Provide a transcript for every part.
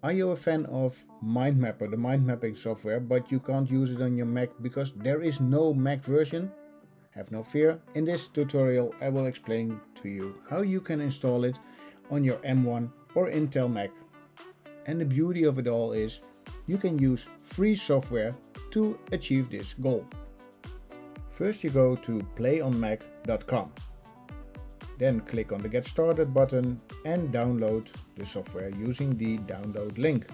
Are you a fan of MindMapper, the mind mapping software, but you can't use it on your Mac because there is no Mac version? Have no fear, in this tutorial I will explain to you how you can install it on your M1 or Intel Mac. And the beauty of it all is you can use free software to achieve this goal. First you go to PlayOnMac.com. Then click on the Get Started button and download the software using the download link.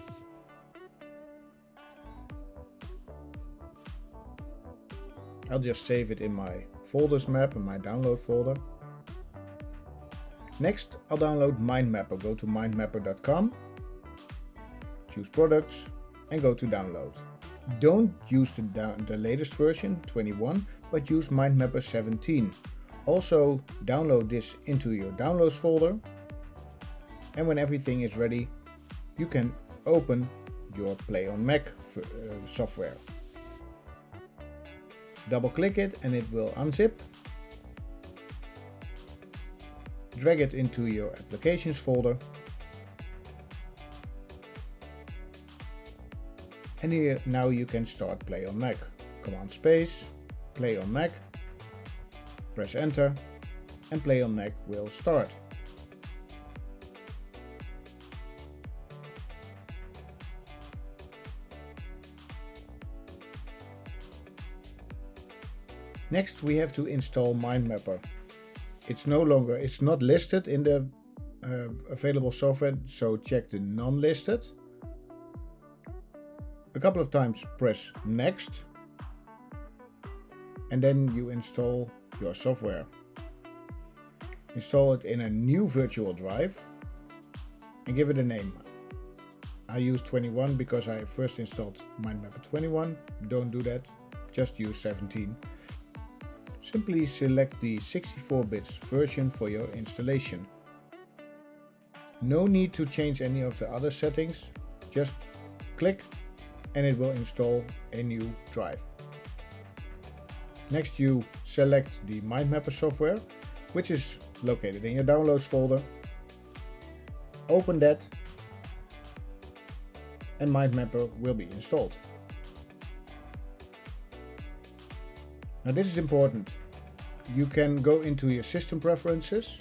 I'll just save it in my folders map in my download folder. Next, I'll download MindMapper. Go to mindmapper.com, choose products and go to download. Don't use the latest version, 21, but use MindMapper 17. Also download this into your downloads folder, and when everything is ready you can open your PlayOnMac software. Double click it and it will unzip. Drag it into your applications folder, and here now you can start PlayOnMac. Command space, PlayOnMac. Press enter and PlayOnMac will start. Next we have to install MindMapper. It's not listed in the available software, so check the non-listed. A couple of times press next and then you install your software. Install it in a new virtual drive and give it a name. I use 21 because I first installed MindMapper 21. Don't do that, just use 17. Simply select the 64-bit version for your installation. No need to change any of the other settings, just click and it will install a new drive. Next you select the MindMapper software, which is located in your downloads folder. Open that and MindMapper will be installed. Now this is important. You can go into your system preferences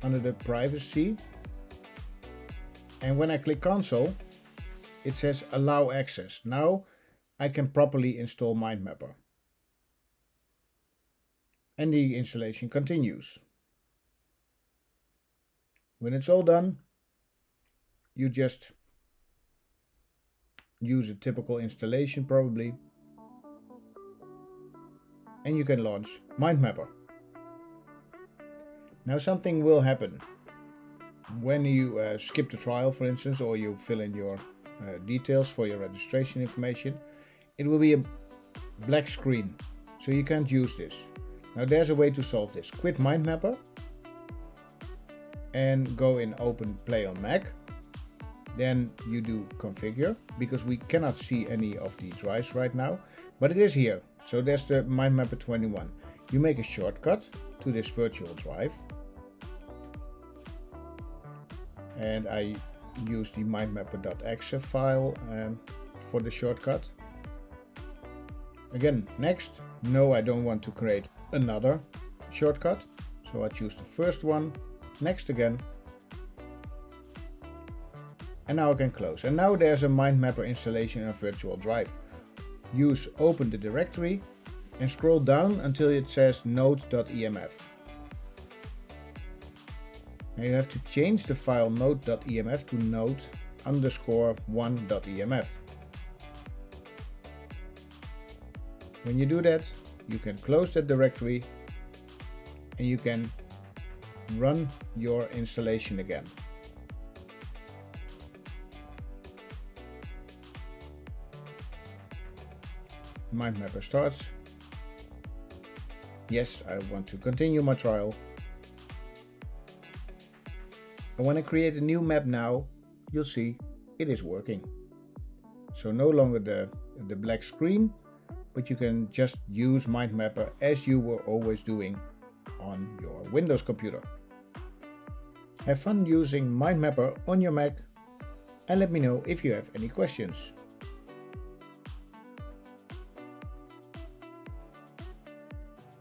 under the privacy, and when I click console it says allow access. Now I can properly install MindMapper. And the installation continues. When it's all done, you just use a typical installation probably, and you can launch MindMapper. Now something will happen. When you skip the trial, for instance, or you fill in your details for your registration information, it will be a black screen, so you can't use this. Now there's a way to solve this. Quit MindMapper and go in Open PlayOnMac. Then you do Configure, because we cannot see any of the drives right now, but it is here. So there's the MindMapper 21. You make a shortcut to this virtual drive, and I use the mindmapper.exe file for the shortcut. Again, next. No, I don't want to create another shortcut, so I choose the first one, next again, and now I can close. And now there's a MindMapper installation in a virtual drive. Use open the directory and scroll down until it says node.emf. Now you have to change the file node.emf to node_1.emf. When you do that, you can close that directory and you can run your installation again. MindMapper starts. Yes, I want to continue my trial. And when I create a new map now, you'll see it is working. So no longer the black screen, but you can just use MindMapper as you were always doing on your Windows computer. Have fun using MindMapper on your Mac. and let me know if you have any questions.